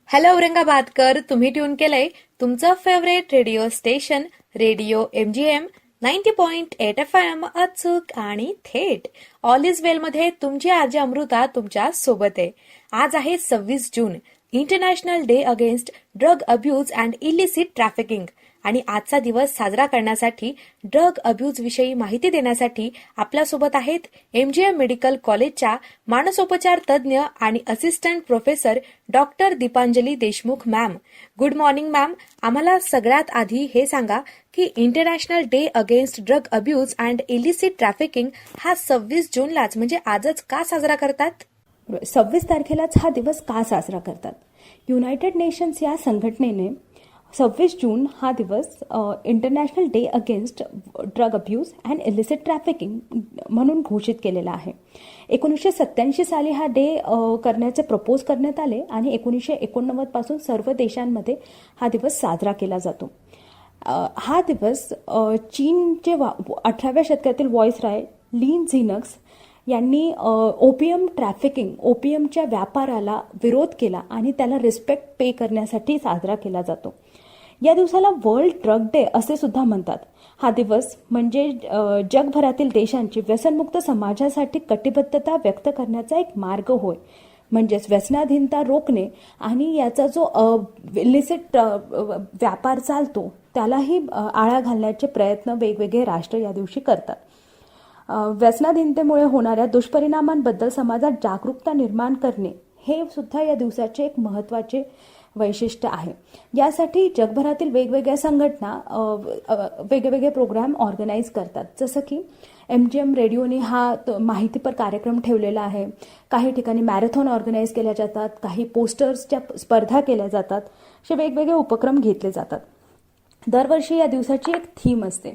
Hello Aurangabadkar, तुम्ही tune केलंय तुमचं favourite radio station radio MGM 90.8 FM अचूक आणि थेट. ऑल इज वेल मध्ये तुमची आजी अमृता तुमच्या सोबत आहे. आज आहे 26 June, international day against drug abuse and illicit trafficking. आणि आजचा दिवस साजरा करण्यासाठी ड्रग अब्यूज विषयी माहिती देण्यासाठी आपल्यासोबत आहेत MGM मेडिकल कॉलेजच्या मानसोपचार तज्ज्ञ आणि assistant professor doctor Deepanjali Deshmukh ma'am. Good morning ma'am. आम्हाला सगळ्यात आधी हे सांगा की international day against drug abuse and illicit trafficking हा 26 जूनलाच म्हणजे आजच का साजरा करतात? 26 तारखेलाच हा दिवस का साजरा करतात? युनायटेड नेशन्स या संघटनेने 26 जून हा दिवस international day against drug abuse and illicit trafficking म्हणून घोषित केलेला आहे. 1987 साली हा डे करण्याचे प्रपोज करण्यात आले आणि 1989 पासून सर्व देशांमध्ये हा दिवस साजरा केला जातो. हा दिवस चीनचे 18व्या शतकातील व्हाईसरॉय लिन झिनक्स यांनी ओपियमच्या व्यापाराला विरोध केला आणि त्याला रिस्पेक्ट पे करण्यासाठी साजरा केला जातो. या दिवसाला वर्ल्ड ड्रग डे असे सुद्धा म्हणतात. हा दिवस म्हणजे जगभरातील देशांची व्यसनमुक्त समाजासाठी कटिबद्धता व्यक्त करण्याचा एक मार्ग होय. म्हणजेच व्यसनाधीनता रोखणे आणि याचा जो इलिसिट व्यापार चालतो त्यालाही आळा घालण्याचे प्रयत्न वेगवेगळे राष्ट्र या दिवशी करतात. व्यसनाधीनतेमुळे होणाऱ्या दुष्परिणामांबद्दल समाजात जागरूकता निर्माण करणे हे सुद्धा या दिवसाचे एक महत्त्वाचे वैशिष्ट्य आहे. यासाठी जगभरातील वेगवेगळ्या संघटना वेगवेगळे प्रोग्राम ऑर्गनाईज करतात. जसं की MGM रेडिओने हा माहितीपर कार्यक्रम ठेवलेला आहे. काही ठिकाणी मॅरेथॉन ऑर्गनाईज केल्या जातात, काही पोस्टर्सच्या स्पर्धा केल्या जातात. असे वेगवेगळे उपक्रम घेतले जातात. दरवर्षी या दिवसाची एक थीम असते.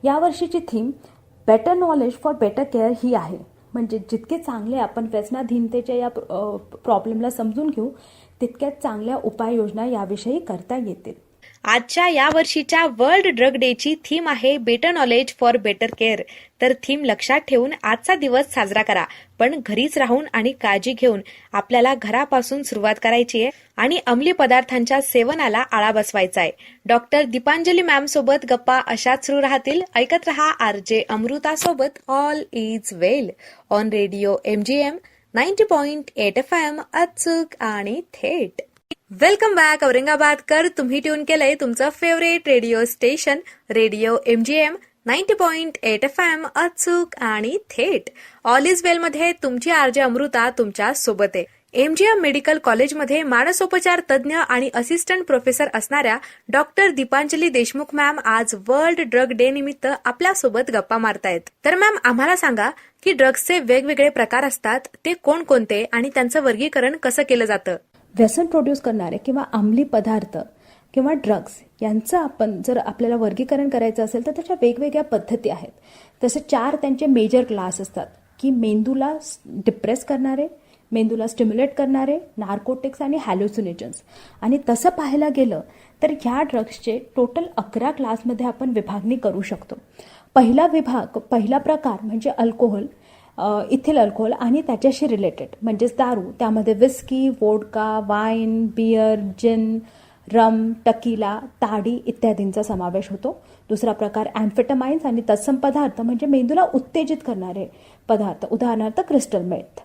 यावर्षीची theme better knowledge for better care ही आहे. म्हणजे जितके चांगले आपण व्यसनाधीनतेच्या या प्रॉब्लेमला समजून घेऊ तितक्याच चांगल्या उपाययोजना याविषयी करता येतील. आजच्या या वर्षीच्या वर्ल्ड ड्रग डेची थीम आहे better knowledge for better care. तर थीम लक्षात ठेवून आजचा दिवस साजरा करा, पण घरीच राहून आणि काळजी घेऊन. आपल्याला घरापासून सुरुवात करायची आहे आणि अंमली पदार्थांच्या सेवनाला आळा बसवायचा आहे. डॉक्टर दीपांजली मॅम सोबत गप्पा अशाच सुरू राहतील. ऐकत रहा RJ अमृता सोबत all is well on radio MGM 90.8 FM अचूक आणि थेट. वेलकम बॅक औरंगाबादकर, तुम्ही ट्यून केलंय तुमचं favourite radio station radio MGM 90.8 FM अचूक आणि थेट. ऑल इज वेल मध्ये तुमची RJ अमृता तुमच्या सोबत आहे. MGM मेडिकल कॉलेजमध्ये मानसोपचार तज्ज्ञ आणि असिस्टंट प्रोफेसर असणाऱ्या डॉक्टर दीपांजली देशमुख मॅम आज वर्ल्ड ड्रग डे निमित्त आपल्यासोबत गप्पा मारतायत. तर मॅम, आम्हाला सांगा की ड्रग्सचे वेगवेगळे प्रकार असतात, ते कोणकोणते आणि त्यांचं वर्गीकरण कसं केलं जातं? व्यसन प्रोड्यूस करणारे किंवा अंमली पदार्थ किंवा ड्रग्स यांचं आपण जर आपल्याला वर्गीकरण करायचं असेल तर त्याच्या वेगवेगळ्या पद्धती आहेत. तसे 4 त्यांचे मेजर क्लास असतात की मेंदूला डिप्रेस करणारे, मेंदूला स्टिम्युलेट करणारे, नार्कोटिक्स आणि हॅल्युसिनेजन्स. आणि तसं पाहायला गेलं तर ह्या ड्रग्सचे टोटल 11 क्लासमध्ये आपण विभागणी करू शकतो. पहिला प्रकार म्हणजे अल्कोहोल, इथिल अल्कोहोल आणि त्याच्याशी रिलेटेड म्हणजेच दारू. त्यामध्ये विस्की, वोडका, वाईन, बियर, जिन, रम, टकीला, ताडी इत्यादींचा समावेश होतो. दुसरा प्रकार अँफेटामाइन्स आणि तत्सम पदार्थ म्हणजे मेंदूला उत्तेजित करणारे पदार्थ, उदाहरणार्थ क्रिस्टल मेथ.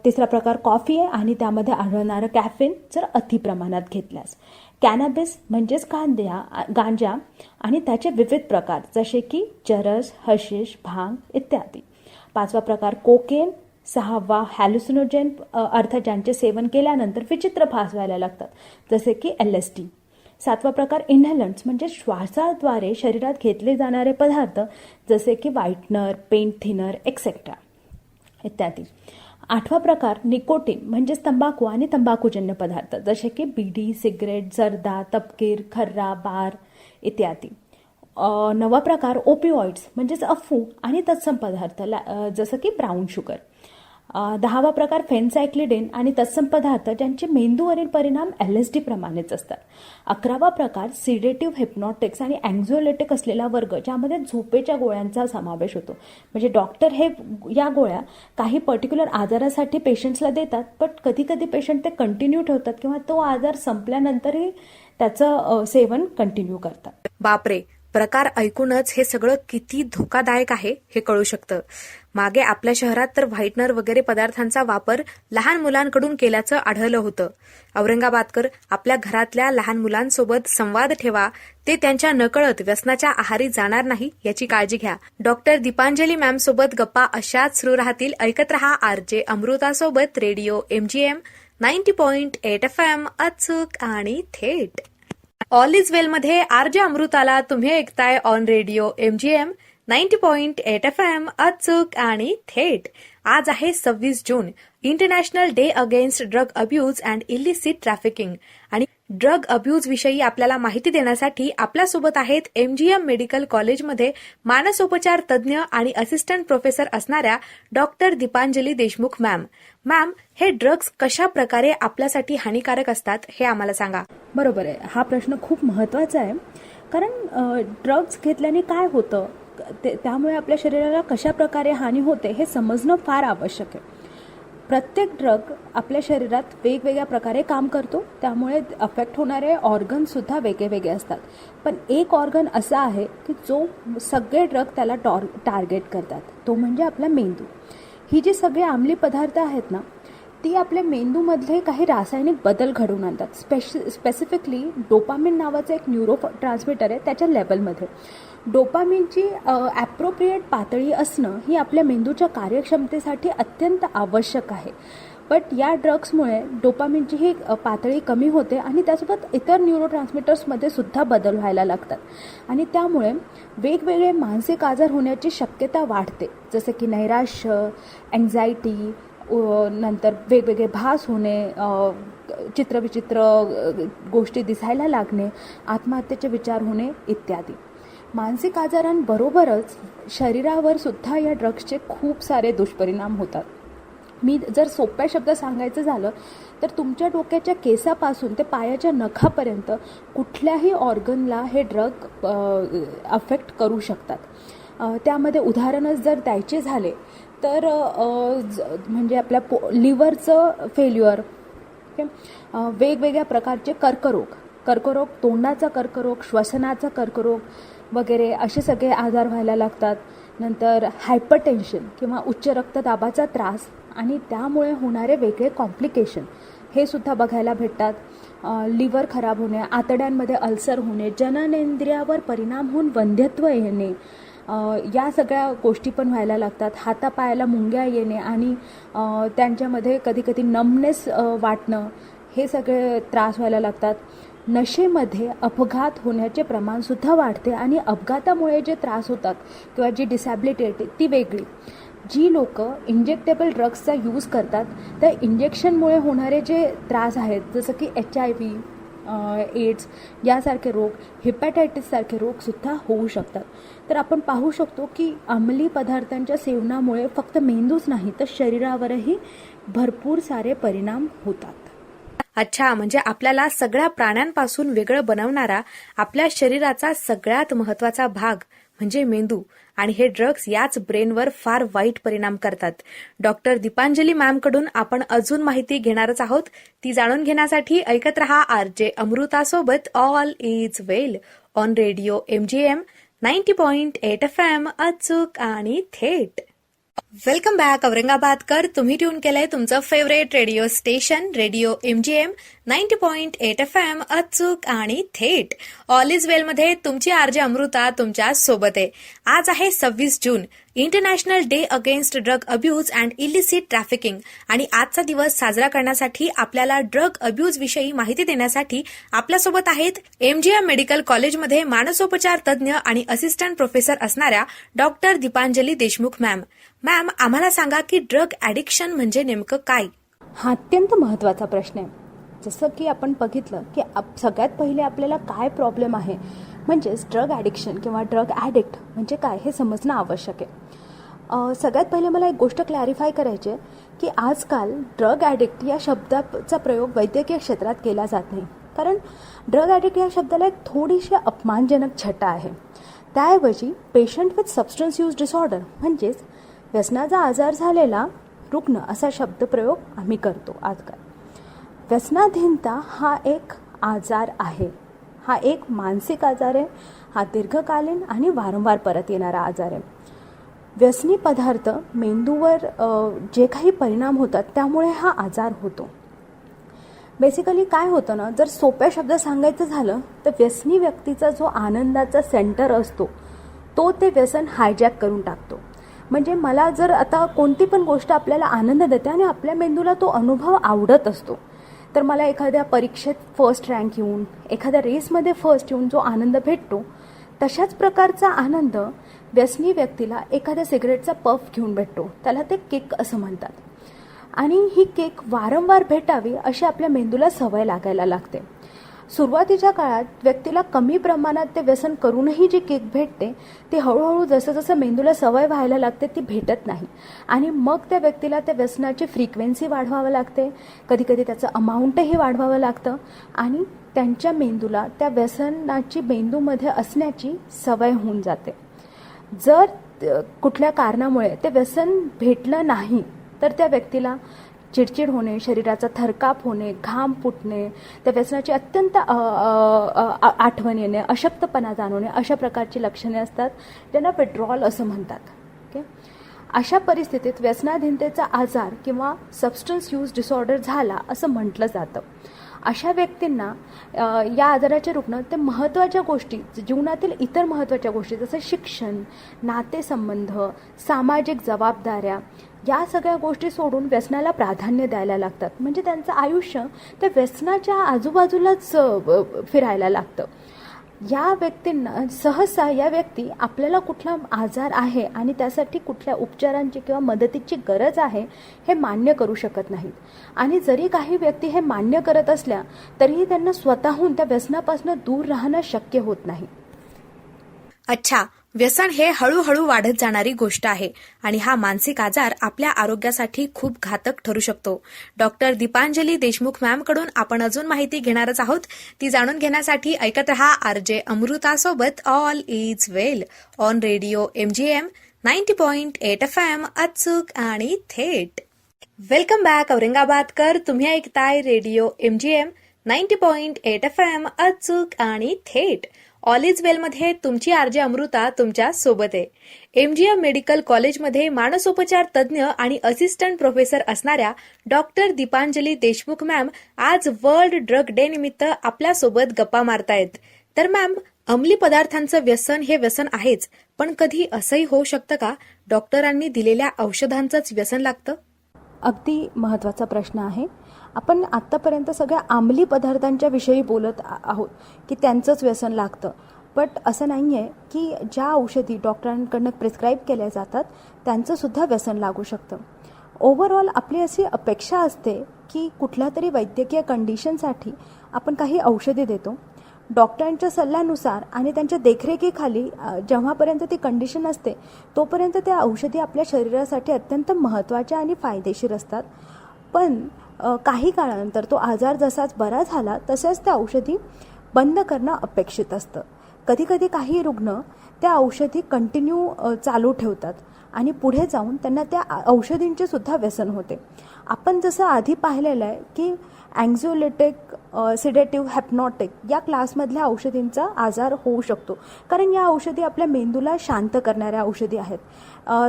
तिसरा प्रकार कॉफी आहे आणि त्यामध्ये आढळणारं कॅफेन जर अति प्रमाणात घेतल्यास. कॅनॅबिस म्हणजेच गांजा आणि त्याचे विविध प्रकार जसे की चरस, हशिश, भांग इत्यादी. 5वा प्रकार कोकेन. 6वा हॅल्युसिनोजेन अर्थात ज्यांचे सेवन केल्यानंतर विचित्र भास व्हायला लागतात जसे की LSD. 7वा प्रकार इन्हेलंट्स म्हणजे श्वासाद्वारे शरीरात घेतले जाणारे पदार्थ जसे की व्हाईटनर, पेंट थिनर एक्सेट्रा इत्यादी. 8वा प्रकार निकोटीन म्हणजेच तंबाखू आणि तंबाखूजन्य पदार्थ जसे की बीडी, सिगरेट, जर्दा, तपकीर, खर्रा, बार इत्यादी. 9वा प्रकार ओपिओइड्स म्हणजेच अफू आणि तत्सम पदार्थ जसं की ब्राऊन शुगर. 10वा प्रकार फेनसायक्लिडिन आणि तत्सम पदार्थ ज्यांचे मेंदूवरील परिणाम LSD प्रमाणेच असतात. 11वा प्रकार सिडेटिव्ह, हिप्नॉटिक्स आणि अँक्झोलेटिक असलेला वर्ग, ज्यामध्ये झोपेच्या गोळ्यांचा समावेश होतो. म्हणजे डॉक्टर हे या गोळ्या काही पर्टिक्युलर आजारासाठी पेशंट्सला देतात, पण कधी कधी पेशंट ते कंटिन्यू ठेवतात किंवा तो आजार संपल्यानंतरही त्याचं सेवन कंटिन्यू करतात. बापरे, प्रकार ऐकूनच हे सगळं किती धोकादायक आहे हे कळू शकतं. मागे आपल्या शहरात तर व्हाईटनर वगैरे पदार्थांचा वापर लहान मुलांकडून केल्याचं आढळलं होतं. औरंगाबादकर, आपल्या घरातल्या लहान मुलांसोबत संवाद ठेवा, ते त्यांच्या नकळत व्यसनाच्या आहारी जाणार नाही याची काळजी घ्या. डॉक्टर दीपांजली मॅम सोबत गप्पा अशाच सुरू राहतील. ऐकत रहा RJ अमृतासोबत रेडिओ MGM 90.8 FM, अचूक आणि थेट. ऑल इज वेल मध्ये RJ अमृताला तुम्ही ऐकताय ऑन रेडिओ MGM 90.8 FM, अचूक आणि थेट. आज आहे 26 June, international day against drug abuse and illicit trafficking. आणि ड्रग अब्यूज विषयी आपल्याला माहिती देण्यासाठी आपल्यासोबत आहेत MGM मेडिकल कॉलेजमध्ये मानसोपचार तज्ज्ञ आणि असिस्टंट प्रोफेसर असणाऱ्या doctor Deepanjali Deshmukh ma'am. Ma'am, हे ड्रग्ज कशा प्रकारे आपल्यासाठी हानिकारक असतात हे आम्हाला सांगा. बरोबर आहे, हा प्रश्न खूप महत्त्वाचा आहे. कारण ड्रग्ज घेतल्याने काय होतं, त्यामुळे आपल्या शरीराला कशा प्रकारे हानी होते हे समजणं फार आवश्यक आहे. प्रत्येक ड्रग आपल्या शरीरात वेगवेगळ्या प्रकारे काम करतो, त्यामुळे अफेक्ट होणारे ऑर्गनसुद्धा वेगळे वेगळे असतात. पण एक ऑर्गन असा आहे की जो सगळे ड्रग त्याला टार्गेट करतात, तो म्हणजे आपला मेंदू. ही जी सगळे अंमली पदार्थ आहेत ना, ती आपल्या मेंदूमधले काही रासायनिक बदल घडवून आणतात. स्पेसिफिकली डोपामिन नावाचं एक न्यूरो ट्रान्समिटर आहे, त्याच्या लेवलमध्ये डोपामिनची ॲप्रोप्रिएट पातळी असणं ही आपल्या मेंदूच्या कार्यक्षमतेसाठी अत्यंत आवश्यक आहे. बट या ड्रग्समुळे डोपामिनची ही पातळी कमी होते आणि त्यासोबत इतर न्यूरो ट्रान्समिटर्समध्ये सुद्धा बदल व्हायला लागतात आणि त्यामुळे वेगवेगळे मानसिक आजार होण्याची शक्यता वाढते, जसे की नैराश्य, अँझायटी, नंतर वेगवेगळे भास होणे, चित्रविचित्र गोष्टी दिसायला लागणे, आत्महत्येचे विचार होणे इत्यादी. मानसिक आजारांबरोबरच शरीरावर सुद्धा या ड्रग्सचे खूप सारे दुष्परिणाम होतात. मी जर सोप्या शब्दात सांगायचं झालं तर तुमच्या डोक्याच्या केसापासून ते पायाच्या नखापर्यंत कुठल्याही ऑर्गनला हे ड्रग अफेक्ट करू शकतात. त्यामध्ये उदाहरणच जर द्यायचे झाले तर म्हणजे आपल्या लिव्हरचं फेल्युअर, वेगवेगळ्या प्रकारचे कर्करोग, तोंडाचा कर्करोग, श्वसनाचा कर्करोग वगैरे असे सगळे आजार व्हायला लागतात. नंतर हायपरटेन्शन किंवा उच्च रक्तदाबाचा त्रास आणि त्यामुळे होणारे वेगळे कॉम्प्लिकेशन हे सुद्धा बघायला भेटतात. लिव्हर खराब होणे, आतड्यांमध्ये अल्सर होणे, जननेंद्रियावर परिणाम होऊन वंध्यत्व येणे, या सगळ्या गोष्टी पण व्हायला लागतात. हातापायाला मुंग्या येणे आणि त्यांच्यामध्ये कधीकधी नमनेस वाटणं, हे सगळे त्रास व्हायला लागतात. नशेमध्ये अपघात होण्याचे प्रमाणसुद्धा वाढते आणि अपघातामुळे जे त्रास होतात किंवा जी डिसॅबिलिटी येते ती वेगळी. जी लोक इंजेक्टेबल ड्रग्सचा यूज करतात त्या इंजेक्शनमुळे होणारे जे त्रास आहेत, जसं की HIV, एड्स यासारखे रोग, हेपॅटायटिससारखे रोगसुद्धा होऊ शकतात. तर आपण पाहू शकतो की अंमली पदार्थांच्या सेवनामुळे फक्त मेंदूच नाही तर शरीरावरही भरपूर सारे परिणाम होतात. अच्छा, म्हणजे आपल्याला सगळ्या प्राण्यांपासून वेगळं बनवणारा आपल्या शरीराचा सगळ्यात महत्वाचा भाग म्हणजे मेंदू, आणि हे ड्रग्स याच ब्रेनवर फार वाईट परिणाम करतात. डॉक्टर दीपांजली मॅमकडून आपण अजून माहिती घेणारच आहोत. ती जाणून घेण्यासाठी ऐकत रहा RJ अमृतासोबत all is well on radio MGM 90.8 FM, अचूक आणि थेट. वेलकम बॅक औरंगाबादकर. तुम्ही ट्यून केलंय तुमचं favourite radio station radio MGM 90.8 FM, अचूक आणि थेट. ऑल इज वेल मध्ये तुमची RJ अमृता तुमच्या सोबत आहे. आज आहे 26 June, international day against drug abuse and illicit trafficking. आणि आजचा दिवस साजरा करण्यासाठी आपल्याला ड्रग अब्यूज विषयी माहिती देण्यासाठी आपल्यासोबत आहेत MGM मेडिकल कॉलेजमध्ये मानसोपचार तज्ज्ञ आणि असिस्टंट प्रोफेसर असणाऱ्या doctor Deepanjali Deshmukh ma'am. Ma'am, आम्हाला सांगा की ड्रग ॲडिक्शन म्हणजे नेमकं काय? हा अत्यंत महत्त्वाचा प्रश्न आहे. जसं की आपण बघितलं की सगळ्यात पहिले आपल्याला काय प्रॉब्लेम आहे, म्हणजेच ड्रग ॲडिक्शन किंवा ड्रग ॲडिक्ट म्हणजे काय हे समजणं आवश्यक आहे. सगळ्यात पहिले मला एक गोष्ट क्लॅरिफाय करायची आहे की आजकाल ड्रग ॲडिक्ट या शब्दाचा प्रयोग वैद्यकीय क्षेत्रात केला जात नाही, कारण ड्रग ॲडिक्ट या शब्दाला एक थोडीशी अपमानजनक छटा आहे. त्याऐवजी patient with substance use disorder म्हणजेच व्यसनाचा आजार झालेला रुग्ण असा शब्दप्रयोग आम्ही करतो आजकाल. व्यसनाधीनता हा एक आजार आहे, हा एक मानसिक आजार आहे, हा दीर्घकालीन आणि वारंवार परत येणारा आजार आहे. व्यसनी पदार्थ मेंदूवर जे काही परिणाम होतात त्यामुळे हा आजार होतो. बेसिकली काय होतं ना, जर सोप्या शब्द सांगायचं झालं तर व्यसनी व्यक्तीचा जो आनंदाचा सेंटर असतो तो ते व्यसन हायजॅक करून टाकतो. म्हणजे मला जर आता कोणती पण गोष्ट आपल्याला आनंद देते आणि आपल्या मेंदूला तो अनुभव आवडत असतो, तर मला एखाद्या परीक्षेत फर्स्ट रँक येऊन, एखाद्या रेसमध्ये फर्स्ट येऊन जो आनंद भेटतो, तशाच प्रकारचा आनंद व्यसनी व्यक्तीला एखाद्या सिगरेटचा पफ घेऊन भेटतो. त्याला ते किक असं म्हणतात. आणि ही किक वारंवार भेटावी अशी आपल्या मेंदूला सवय लागायला लागते. सुरुवातीच्या काळात व्यक्तीला कमी प्रमाणात ते व्यसन करूनही जी किक भेटते ती हळूहळू जसं जसं मेंदूला सवय व्हायला लागते ती भेटत नाही. आणि मग त्या व्यक्तीला त्या व्यसनाची फ्रिक्वेन्सी वाढवावं लागते, कधी कधी त्याचं अमाऊंटही वाढवावं लागतं आणि त्यांच्या मेंदूला त्या व्यसनाची मेंदूमध्ये असण्याची सवय होऊन जाते. जर कुठल्या कारणामुळे ते व्यसन भेटलं नाही तर त्या व्यक्तीला चिडचिड होणे, शरीराचा थरकाप होणे, घाम फुटणे, त्या व्यसनाची अत्यंत आठवण येणे, अशक्तपणा जाणवणे अशा प्रकारची लक्षणे असतात, ज्यांना विड्रॉल असं म्हणतात. ओके, अशा परिस्थितीत व्यसनाधीनतेचा आजार किंवा सबस्टन्स यूज डिसऑर्डर झाला असं म्हटलं जातं. अशा व्यक्तींना या आजाराचे रुग्ण ते महत्त्वाच्या गोष्टी, जीवनातील इतर महत्त्वाच्या गोष्टी जसं शिक्षण, नातेसंबंध, सामाजिक जबाबदाऱ्या या सगळ्या गोष्टी सोडून व्यसनाला प्राधान्य द्यायला लागतात. म्हणजे त्यांचं आयुष्य ते व्यसनाच्या आजूबाजूलाच फिरायला लागतं. या व्यक्तींना सहसा या व्यक्ती आपल्याला कुठला आजार आहे आणि त्यासाठी कुठल्या उपचारांची किंवा मदतीची गरज आहे हे मान्य करू शकत नाहीत. आणि जरी काही व्यक्ती हे मान्य करत असल्या तरीही त्यांना स्वतःहून त्या व्यसनापासून दूर राहणं शक्य होत नाही. अच्छा, व्यसन हे हळूहळू वाढत जाणारी गोष्ट आहे आणि हा मानसिक आजार आपल्या आरोग्यासाठी खूप घातक ठरू शकतो. डॉक्टर दीपांजली देशमुख मॅम कडून आपण अजून माहिती घेणारच आहोत. ती जाणून घेण्यासाठी ऐकत रहा आरजे अमृतासोबत all is well on radio MGM 90.8 FM अचूक आणि थेट. वेलकम बॅक औरंगाबादकर. तुम्ही ऐकताय रेडिओ MGM 90.8 FM अचूक आणि थेट. ऑल इज वेलमध्ये तुमची आरजे अमृता तुमच्या सोबत आहे. MGM मेडिकल कॉलेजमध्ये मानसोपचार तज्ज्ञ आणि असिस्टंट प्रोफेसर असणाऱ्या डॉक्टर दीपांजली देशमुख मॅम आज वर्ल्ड ड्रग डे निमित्त आपल्यासोबत गप्पा मारतायत. तर मॅम, अंमली पदार्थांचं व्यसन हे व्यसन आहेच, पण कधी असंही होऊ शकतं का डॉक्टरांनी दिलेल्या औषधांचंच व्यसन लागतं? अगदी महत्त्वाचा प्रश्न आहे. आपण आत्तापर्यंत सगळ्या अंमली पदार्थांच्या विषयी बोलत आहोत की त्यांचंच व्यसन लागतं, बट असं नाही आहे की ज्या औषधी डॉक्टरांकडनं प्रिस्क्राईब केल्या जातात त्यांचंसुद्धा व्यसन लागू शकतं. ओव्हरऑल आपली अशी अपेक्षा असते की कुठल्या तरी वैद्यकीय कंडिशनसाठी आपण काही औषधी देतो. डॉक्टरांच्या सल्ल्यानुसार आणि त्यांच्या देखरेखीखाली जेव्हापर्यंत ती कंडिशन असते तोपर्यंत त्या औषधी आपल्या शरीरासाठी अत्यंत महत्त्वाच्या आणि फायदेशीर असतात. पण काही काळानंतर तो आजार जसाच बरा झाला तसंच त्या औषधी बंद करणं अपेक्षित असतं. कधीकधी काही रुग्ण त्या औषधी कंटिन्यू चालू ठेवतात आणि पुढे जाऊन त्यांना त्या औषधींचे सुद्धा व्यसन होते. आपण जसं आधी पाहिलेलं आहे की अँक्झिओलिटिक, सिडेटिव्ह, हिप्नॉटिक या क्लासमधल्या औषधींचा आजार होऊ शकतो, कारण या औषधी आपल्या मेंदूला शांत करणाऱ्या औषधी आहेत.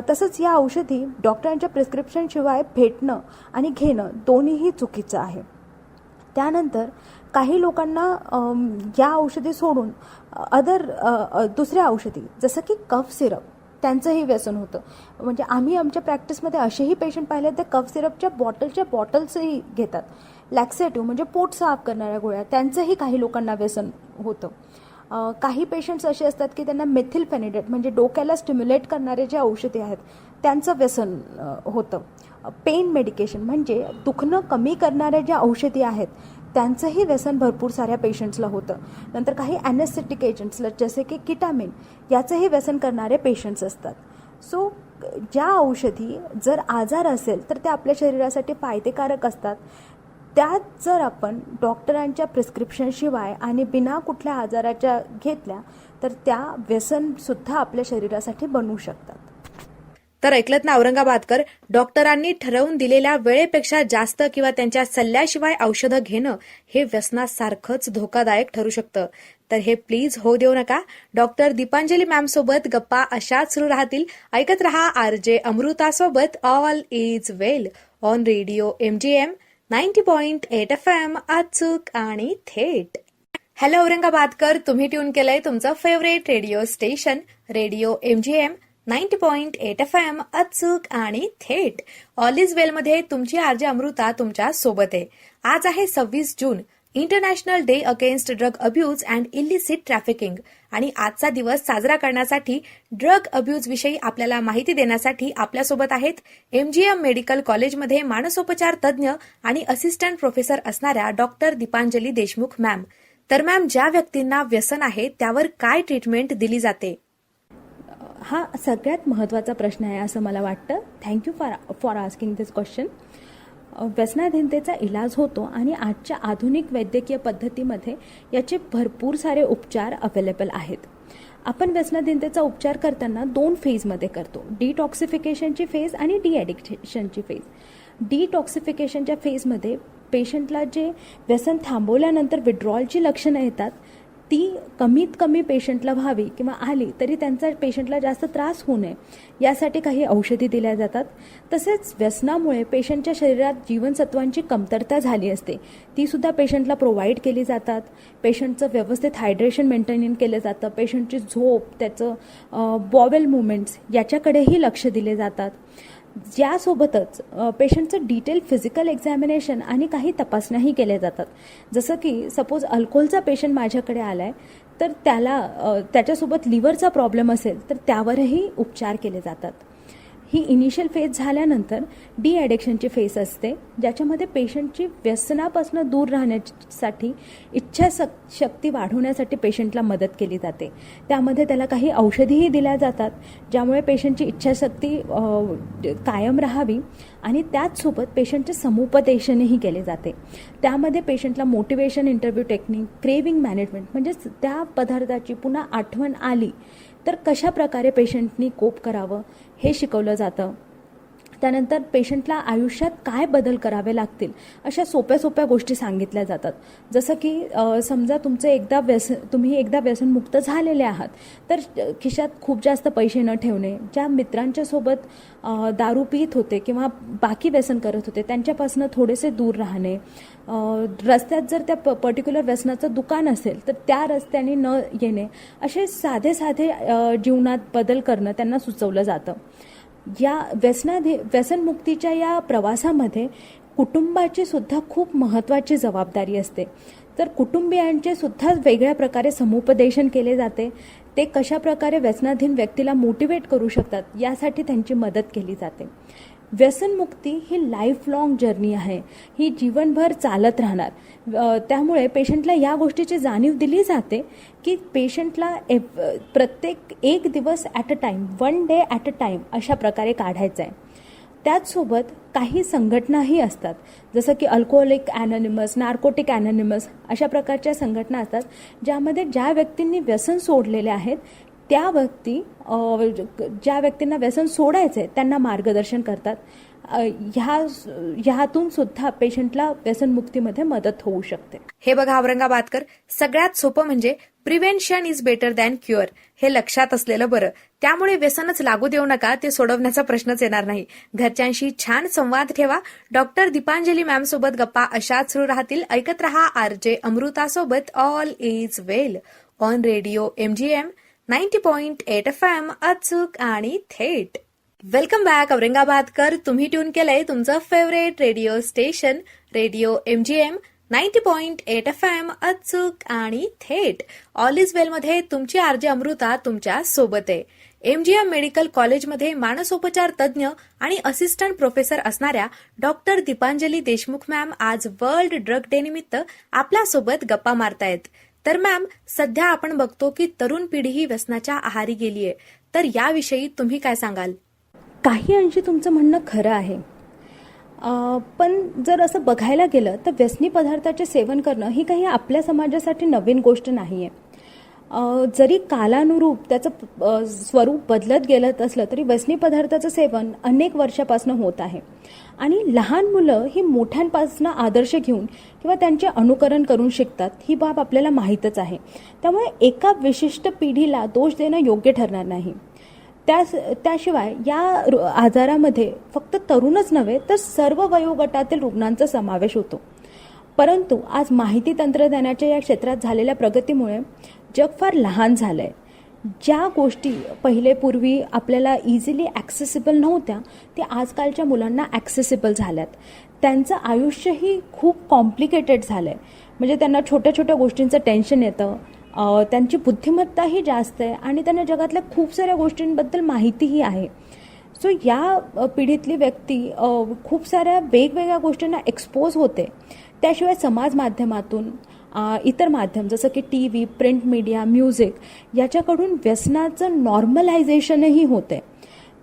तसंच या औषधी डॉक्टरांच्या प्रिस्क्रिप्शनशिवाय भेटणं आणि घेणं दोन्हीही चुकीचं आहे. त्यानंतर काही लोकांना या औषधी सोडून दुसऱ्या औषधी जसं की कफ सिरप त्यांचंही व्यसन होतं. म्हणजे आम्ही आमच्या प्रॅक्टिसमध्ये असेही पेशंट पाहिले ते कफ सिरपच्या बॉटल्सही घेतात. लॅक्सेटिव्ह म्हणजे पोट साफ करणाऱ्या गोळ्या त्यांचंही काही लोकांना व्यसन होतं. काही पेशंट्स असे असतात की त्यांना मेथिलफेनिडेट म्हणजे डोक्याला स्टिम्युलेट करणारे जे औषधी आहेत त्यांचं व्यसन होतं. पेन मेडिकेशन म्हणजे दुखणं कमी करणाऱ्या ज्या औषधी आहेत त्यांचंही व्यसन भरपूर साऱ्या पेशंट्सला होतं. नंतर काही ॲनेस्थेटिक एजंट्सला जसे की किटामिन याचंही व्यसन करणारे पेशंट्स असतात. सो ज्या औषधी जर आजार असेल तर त्या आपल्या शरीरासाठी फायदेकारक असतात, त्यात जर आपण डॉक्टरांच्या प्रिस्क्रिप्शनशिवाय आणि बिना कुठल्या आजाराच्या घेतल्या तर त्या व्यसनसुद्धा आपल्या शरीरासाठी बनवू शकतात. तर ऐकलत ना औरंगाबादकर, डॉक्टरांनी ठरवून दिलेल्या वेळेपेक्षा जास्त किंवा त्यांच्या सल्ल्याशिवाय औषधं घेणं हे व्यसनासारखंच धोकादायक ठरू शकतं. तर हे प्लीज होऊ देऊ नका. डॉक्टर दीपांजली मॅम सोबत गप्पा अशाच सुरू राहतील. ऐकत रहा RJ अमृता सोबत all is well on radio MGM 90.8 FM अचूक आणि थेट. हॅलो औरंगाबादकर, तुम्ही ट्यून केलंय तुमचं favourite radio station radio MGM 90.8 FM अचूक आणि थेट. ऑल इज वेल मध्ये तुमची RJ अमृता तुमच्या सोबत आहे. आज आहे 26 June, international day against drug abuse and illicit trafficking. आणि आजचा दिवस साजरा करण्यासाठी ड्रग अब्यूज विषयी आपल्याला माहिती देण्यासाठी आपल्यासोबत आहेत MGM मेडिकल कॉलेजमध्ये मानसोपचार तज्ज्ञ आणि असिस्टंट प्रोफेसर असणाऱ्या डॉक्टर दीपांजली देशमुख मॅम. तर मॅम, ज्या व्यक्तींना व्यसन आहे त्यावर काय ट्रीटमेंट दिली जाते? हा सगळ्यात महत्त्वाचा प्रश्न आहे असं मला वाटतं. Thank you for asking this question. व्यसनाधीनतेचा इलाज होतो आणि आजच्या आधुनिक वैद्यकीय पद्धतीमध्ये याचे भरपूर सारे उपचार अवेलेबल आहेत. आपण व्यसनाधीनतेचा उपचार करताना 2 फेजमध्ये करतो, डिटॉक्सिफिकेशनची फेज आणि डिॲडिक्शनची फेज. डिटॉक्सिफिकेशनच्या फेजमध्ये पेशंटला जे व्यसन थांबवल्यानंतर विड्रॉलची लक्षणं येतात ती कमीत कमी पेशंटला व्हावी किंवा आली तरी त्यांचा पेशंटला जास्त त्रास होऊ नये यासाठी काही औषधी दिल्या जातात. तसेच व्यसनामुळे पेशंटच्या शरीरात जीवनसत्वांची कमतरता झाली असते, ती सुद्धा पेशंटला प्रोव्हाइड केली जातात. पेशंटचं व्यवस्थित हायड्रेशन मेंटेन केलं जातं, पेशंटची झोप, त्याचं बॉवेल मुवमेंट्स याच्याकडेही लक्ष दिले जातात. यासोबतच पेशंटचं डिटेल फिजिकल एक्झामिनेशन आणि काही तपासण्याही केल्या जातात. जसं की सपोज अल्कोहोलचा पेशंट माझ्याकडे आला आहे तर त्याच्यासोबत लिव्हरचा प्रॉब्लेम असेल तर त्यावरही उपचार केले जातात. ही इनिशियल फेज झाल्यानंतर डिॲडिक्शनची फेज असते, ज्याच्यामध्ये पेशंटची व्यसनापासून दूर राहण्यासाठी इच्छाशक्ती वाढवण्यासाठी पेशंटला मदत केली जाते. त्यामध्ये त्याला काही औषधीही दिल्या जातात ज्यामुळे पेशंटची इच्छाशक्ती कायम राहावी आणि त्याचसोबत पेशंटचे समुपदेशनही केले जाते. त्यामध्ये पेशंटला motivation interview technique, craving management म्हणजे त्या पदार्थाची पुन्हा आठवण आली तर कशा प्रकारे पेशंटनी कोप करावं हे शिकवलं जातं. त्यानंतर पेशंटला आयुष्यात काय बदल करावे लागतील अशा सोप्या सोप्या गोष्टी सांगितल्या जातात. जसं की समजा तुम्ही एकदा व्यसनमुक्त झालेले आहात तर खिशात खूप जास्त पैसे न ठेवणे, ज्या मित्रांच्या सोबत दारू पित होते किंवा बाकी व्यसन करत होते त्यांच्यापासून थोडेसे दूर राहणे, रस्त्यात जर त्या पर्टिक्युलर व्यसनाचं दुकान असेल तर त्या रस्त्याने न येणे, असे साधे जीवनात बदल करणं त्यांना सुचवलं जातं. या व्यसनमुक्तीच्या या प्रवासामध्ये कुटुंबाची सुद्धा खूप महत्त्वाची जबाबदारी असते. तर कुटुंबियांचे सुद्धा वेगळ्या प्रकारे समुपदेशन केले जाते. ते कशा प्रकारे व्यसनाधीन व्यक्तीला मोटिवेट करू शकतात यासाठी त्यांची मदत केली जाते. व्यसनमुक्ती ही लाईफ लाँग जर्नी आहे, ही जीवनभर चालत राहणार. त्यामुळे पेशंटला या गोष्टीची जाणीव दिली जाते की पेशंटला प्रत्येक एक दिवस at a time, 1 day at a time अशा प्रकारे काढायचं आहे. त्याचसोबत काही संघटनाही असतात, जसं की अल्कोहोलिक ॲनॉनिमस, नार्कोटिक ॲनॉनिमस अशा प्रकारच्या संघटना असतात ज्यामध्ये ज्या व्यक्तींनी व्यसन सोडलेले आहेत त्या व्यक्ती ज्या व्यक्तींना व्यसन सोडायचे त्यांना मार्गदर्शन करतात. ह्यातून सुद्धा पेशंटला व्यसनमुक्तीमध्ये मदत होऊ शकते. हे बघा औरंगाबादकर, सगळ्यात सोपं म्हणजे prevention is better than cure हे लक्षात असलेलं बरं. त्यामुळे व्यसनच लागू देऊ नका, ते सोडवण्याचा प्रश्नच येणार नाही. घरच्यांशी छान संवाद ठेवा. डॉक्टर दीपांजली मॅम सोबत गप्पा अशाच सुरू राहतील. ऐकत रहा RJ अमृता सोबत all is well on radio MGM 90.8 FM अचूक आणि थेट. वेलकम बॅक औरंगाबादकर, तुम्ही ट्यून केलंय तुमचं favourite radio station radio MGM 90.8 FM अचूक आणि थेट. ऑल इज वेल मध्ये तुमची RJ अमृता तुमच्या सोबत आहे. MGM मेडिकल कॉलेजमध्ये मानसोपचार तज्ज्ञ आणि असिस्टंट प्रोफेसर असणाऱ्या डॉक्टर दीपांजली देशमुख मॅम आज वर्ल्ड ड्रग डे निमित्त आपल्यासोबत गप्पा मारतायत. तर मॅम, सध्या आपण बघतो की तरुण पिढी ही व्यसनाच्या आहारी गेलीये, तर याविषयी तुम्ही काय सांगाल? काही अंशी तुमचं म्हणणं खरं आहे. पण जर असं बघायला गेलं तर व्यसनी पदार्थाचे सेवन करणं ही काही आपल्या समाजासाठी नवीन गोष्ट नाही आहे. जरी कालानुरूप त्याचं स्वरूप बदलत गेलं असलं तरी व्यसनी पदार्थाचं सेवन अनेक वर्षापासून होत आहे. आणि लहान मुलं ही मोठ्यांपासून आदर्श घेऊन किंवा त्यांचे अनुकरण करून शिकतात, ही बाब आपल्याला माहीतच आहे. त्यामुळे एका विशिष्ट पिढीला दोष देणं योग्य ठरणार नाही. त्याशिवाय या आजारामध्ये फक्त तरुणच नव्हे तर सर्व वयोगटातील रुग्णांचा समावेश होतो. परंतु आज माहिती तंत्रज्ञानाच्या या क्षेत्रात झालेल्या प्रगतीमुळे जग फार लहान झालं आहे. ज्या गोष्टी पूर्वी आपल्याला इझिली ॲक्सेसिबल नव्हत्या त्या आजकालच्या मुलांना ॲक्सेसिबल झाल्यात. त्यांचं आयुष्यही खूप कॉम्प्लिकेटेड झालं आहे. म्हणजे त्यांना छोट्या छोट्या गोष्टींचं टेन्शन येतं, त्यांची बुद्धिमत्ताही जास्त आहे आणि त्यांना जगातल्या खूप साऱ्या गोष्टींबद्दल माहितीही आहे. सो या पिढीतली व्यक्ती खूप साऱ्या वेगवेगळ्या गोष्टींना एक्सपोज होते. त्याशिवाय समाज माध्यमातून इतर माध्यम जसं की T V, print media, music याच्याकडून व्यसनाचं नॉर्मलायझेशनही होते.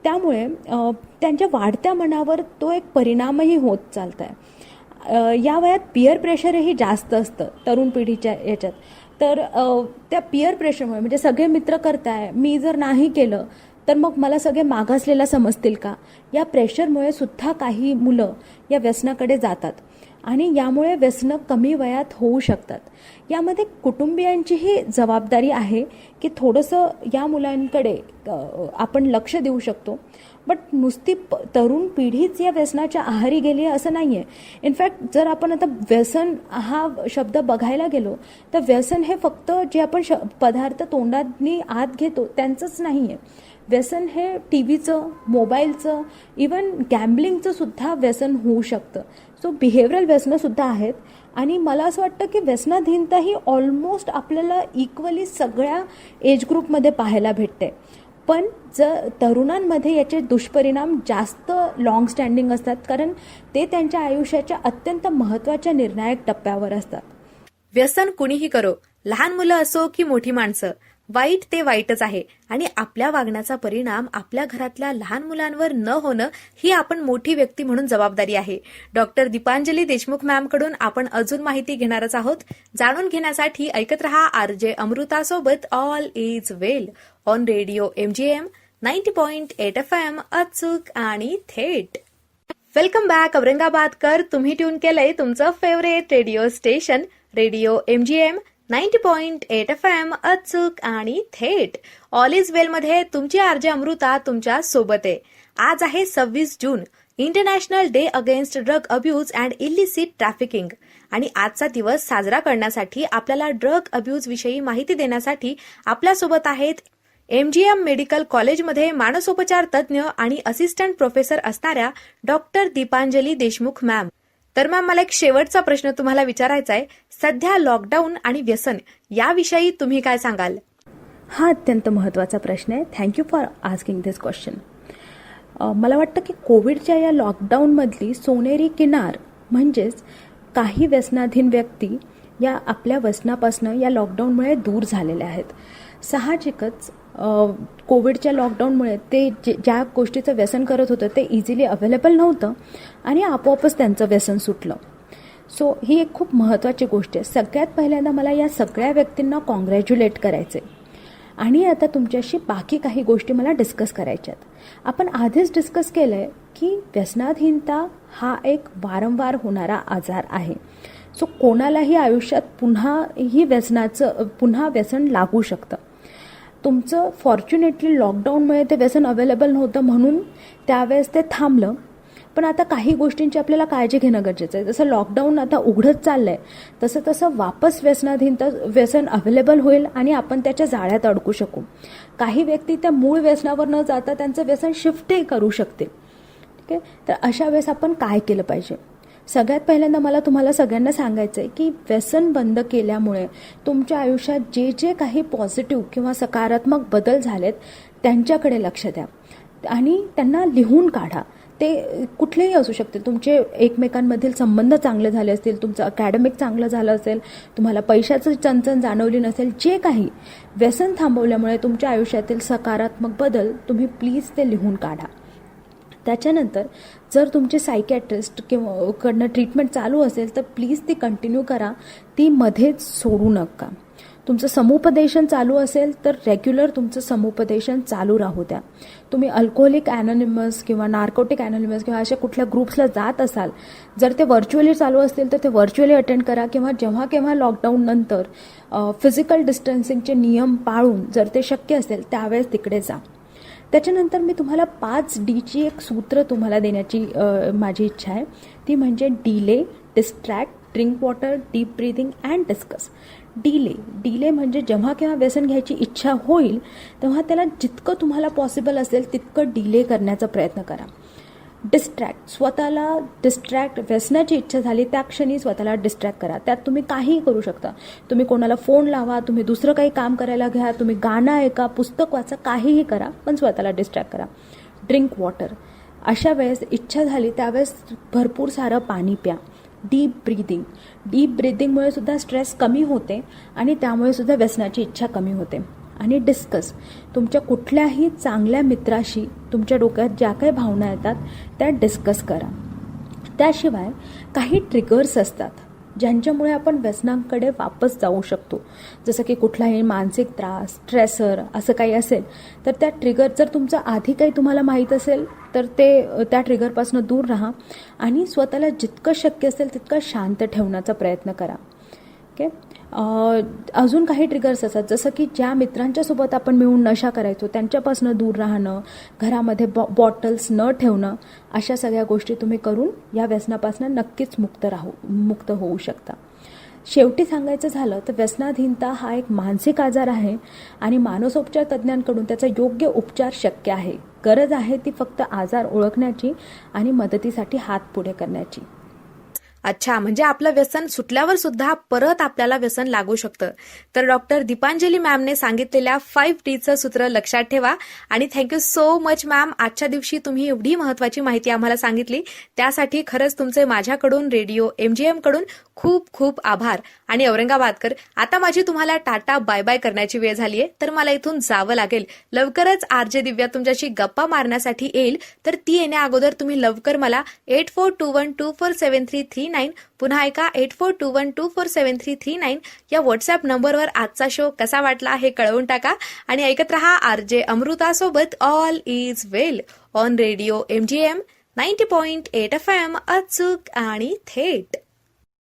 त्यामुळे त्यांच्या वाढत्या मनावर तो एक परिणामही होत चालत आहे. या वयात पिअर प्रेशरही जास्त असतं तरुण पिढीच्या याच्यात. तर त्या पिअर प्रेशरमुळे म्हणजे सगळे मित्र करताय, मी जर नाही केलं तर मग मला सगळे मागासलेला समजतील का, या प्रेशरमुळे सुद्धा काही मुलं या व्यसनाकडे जातात आणि यामुळे व्यसनं कमी वयात होऊ शकतात. यामध्ये कुटुंबियांचीही जबाबदारी आहे की थोडंसं या मुलांकडे आपण लक्ष देऊ शकतो. बट नुसती तरुण पिढीच या व्यसनाच्या आहारी गेली आहे असं नाही आहे. इनफॅक्ट जर आपण आता व्यसन हा शब्द बघायला गेलो तर व्यसन हे फक्त जे आपण पदार्थ तोंडातनी आत घेतो त्यांचंच नाही आहे. व्यसन हे टी व्हीचं, मोबाईलचं, इवन गॅम्बलिंगचं सुद्धा व्यसन होऊ शकतं. सो बिहेवियरल व्यसनं सुद्धा आहेत. आणि मला असं वाटतं की व्यसनाधीनता ही ऑलमोस्ट आपल्याला इक्वली सगळ्या एज ग्रुपमध्ये पाहायला भेटते. पण जर तरुणांमध्ये याचे दुष्परिणाम जास्त लॉंग स्टँडिंग असतात, कारण ते त्यांच्या आयुष्याच्या अत्यंत महत्त्वाच्या निर्णायक टप्प्यावर असतात. व्यसन कुणीही करो, लहान मुलं असो की मोठी माणसं, वाईट ते वाईटच आहे आणि आपल्या वागण्याचा परिणाम आपल्या घरातल्या लहान मुलांवर न होणं ही आपण मोठी व्यक्ती म्हणून जबाबदारी आहे. डॉक्टर दीपांजली देशमुख मॅम कडून आपण अजून माहिती घेणारच आहोत. जाणून घेण्यासाठी ऐकत रहा RJ अमृता सोबत all is well on radio MGM 90.8 FM अचूक आणि थेट. वेलकम बॅक औरंगाबादकर. तुम्ही ट्यून केलंय तुमचं favourite radio station radio MGM 90.8 FM अचूक आणि थेट. ऑल इज वेल मध्ये तुमची RJ अमृता तुमच्या सोबत आहे. आज आहे 26 June, international day against drug abuse and illicit trafficking. आणि आजचा दिवस साजरा करण्यासाठी आपल्याला ड्रग अब्यूज विषयी माहिती देण्यासाठी आपल्यासोबत आहेत MGM मेडिकल कॉलेजमध्ये मानसोपचार तज्ज्ञ आणि असिस्टंट प्रोफेसर असणाऱ्या डॉक्टर दीपांजली देशमुख मॅम. तर मॅम, मला एक शेवटचा प्रश्न तुम्हाला विचारायचा आहे. सध्या लॉकडाऊन आणि व्यसन याविषयी तुम्ही काय सांगाल? हा अत्यंत महत्त्वाचा प्रश्न आहे. Thank you for asking this question. मला वाटतं की कोविडच्या या लॉकडाऊनमधली सोनेरी किनार म्हणजेच काही व्यसनाधीन व्यक्ती या आपल्या व्यसनापासून या लॉकडाऊनमुळे दूर झालेल्या आहेत. साहजिकच कोविडच्या लॉकडाऊनमुळे ते ज्या गोष्टीचं व्यसन करत होतं ते इझिली अवेलेबल नव्हतं आणि आपोआपच त्यांचं व्यसन सुटलं. सो ही एक खूप महत्त्वाची गोष्ट आहे. सगळ्यात पहिल्यांदा मला या सगळ्या व्यक्तींना कॉंग्रॅच्युलेट करायचे. आणि आता तुमच्याशी बाकी काही गोष्टी मला डिस्कस करायच्यात. आपण आधीच डिस्कस केलं आहे की व्यसनाधीनता हा एक वारंवार होणारा आजार आहे. सो कोणालाही आयुष्यात पुन्हा व्यसन लागू शकतं. तुमचं फॉर्च्युनेटली लॉकडाऊनमुळे ते व्यसन अवेलेबल नव्हतं म्हणून त्यावेळेस ते थांबलं. पण आता काही गोष्टींची आपल्याला काळजी घेणं गरजेचं आहे. जसं लॉकडाऊन आता उघडत चाललंय तसं तसं वापस व्यसन अवेलेबल होईल आणि आपण त्याच्या जाळ्यात अडकू शकू. काही व्यक्ती त्या मूळ व्यसनावर न जाता त्यांचं व्यसन शिफ्टही करू शकतील. ठीक आहे, तर अशा वेळेस आपण काय केलं पाहिजे? सगळ्यात पहिल्यांदा मला तुम्हाला सगळ्यांना सांगायचं आहे की व्यसन बंद केल्यामुळे तुमच्या आयुष्यात जे जे काही पॉझिटिव्ह किंवा सकारात्मक बदल झालेत त्यांच्याकडे लक्ष द्या आणि त्यांना लिहून काढा. ते कुठलेही असू शकते. तुमचे एकमेकांमधील संबंध चांगले झाले असतील, तुमचं अकॅडमिक चांगलं झालं असेल, तुम्हाला पैशाचं चणचण जाणवली नसेल, जे काही व्यसन थांबवल्यामुळे तुमच्या आयुष्यातील सकारात्मक बदल तुम्ही प्लीज ते लिहून काढा. त्याच्यानंतर जर तुमचे सायकॅट्रिस्ट किंवा कडनं ट्रीटमेंट चालू असेल तर प्लीज ती कंटिन्यू करा, ती मध्येच सोडू नका. तुमचं समुपदेशन चालू असेल तर रेग्युलर तुमचं समुपदेशन चालू राहू द्या. तुम्ही अल्कोहोलिक ॲनॉनिमस किंवा नार्कोटिक ॲनॉनिमस किंवा अशा कुठल्या ग्रुप्सला जात असाल, जर ते व्हर्च्युअली चालू असतील तर ते व्हर्च्युअली अटेंड करा किंवा जेव्हा केव्हा लॉकडाऊन नंतर फिजिकल डिस्टन्सिंगचे नियम पाळून जर ते शक्य असेल त्यावेळेस तिकडे जा. त्याच्यानंतर मी तुम्हाला 5Dची एक सूत्र तुम्हाला देण्याची माझी इच्छा आहे. ती म्हणजे delay, distract, drink water, deep breathing and discuss. Delay म्हणजे जेव्हा केव्हा व्यसन घ्यायची इच्छा होईल तेव्हा त्याला जितकं तुम्हाला पॉसिबल असेल तितकं डिले करण्याचा प्रयत्न करा. स्वतःला डिस्ट्रॅक्ट, व्यसनाची इच्छा झाली त्या क्षणी स्वतःला डिस्ट्रॅक्ट करा. त्यात तुम्ही काहीही करू शकता. तुम्ही कोणाला फोन लावा, तुम्ही दुसरं काही काम करायला घ्या, तुम्ही गाणं ऐका, पुस्तक वाचा, काहीही करा, पण स्वतःला डिस्ट्रॅक्ट करा. ड्रिंक वॉटर, अशा वेळेस इच्छा झाली त्यावेळेस भरपूर सारं पाणी प्या. डीप ब्रीदिंगमुळे सुद्धा स्ट्रेस कमी होते आणि त्यामुळे सुद्धा व्यसनाची इच्छा कमी होते. आणि डिस्कस, तुमच्या कुठल्याही चांगल्या मित्राशी तुमच्या डोक्यात ज्या काही भावना येतात त्या डिस्कस करा. त्याशिवाय काही ट्रिगर्स असतात ज्यांच्यामुळे आपण व्यसनांकडे वापस जाऊ शकतो. जसं की कुठलाही मानसिक त्रास, स्ट्रेसर असं काही असेल तर त्या ट्रिगर, जर तुमचं आधी काही तुम्हाला माहीत असेल तर ते त्या ट्रिगरपासून दूर राहा आणि स्वतःला जितकं शक्य असेल तितकं शांत ठेवण्याचा प्रयत्न करा. ओके. अजून काही ट्रिगर्स असतात जसं की ज्या मित्रांच्यासोबत आपण मिळून नशा करायचो त्यांच्यापासून दूर राहणं, घरामध्ये बॉटल्स न ठेवणं, अशा सगळ्या गोष्टी तुम्ही करून या व्यसनापासून नक्कीच मुक्त होऊ शकता. शेवटी सांगायचं झालं तर व्यसनाधीनता हा एक मानसिक आजार आहे आणि मानसोपचार तज्ज्ञांकडून त्याचा योग्य उपचार शक्य आहे. गरज आहे ती फक्त आजार ओळखण्याची आणि मदतीसाठी हात पुढे करण्याची. अच्छा, म्हणजे आपलं व्यसन सुटल्यावर सुद्धा परत आपल्याला व्यसन लागू शकतं. तर डॉक्टर दीपांजली मॅमने सांगितलेल्या 5Dचं सूत्र लक्षात ठेवा. आणि थँक्यू सो मच मॅम, आजच्या दिवशी तुम्ही एवढी महत्वाची माहिती आम्हाला सांगितली त्यासाठी खरंच तुमचे माझ्याकडून, रेडिओ MGM कडून खूप खूप आभार. आणि औरंगाबादकर, आता माझी तुम्हाला टाटा बाय बाय करण्याची वेळ झालीय, तर मला इथून जावं लागेल. लवकरच RJ दिव्या तुमच्याशी गप्पा मारण्यासाठी येईल, तर ती येण्या अगोदर तुम्ही लवकर मला 8421247339, पुन्हा ऐका 8421247339 या व्हॉट्सअप नंबरवर आजचा शो कसा वाटला हे कळवून टाका. आणि ऐकत रहा RJ अमृतासोबत all is well on radio MGM 90.8 FM, अचूक आणि थेट.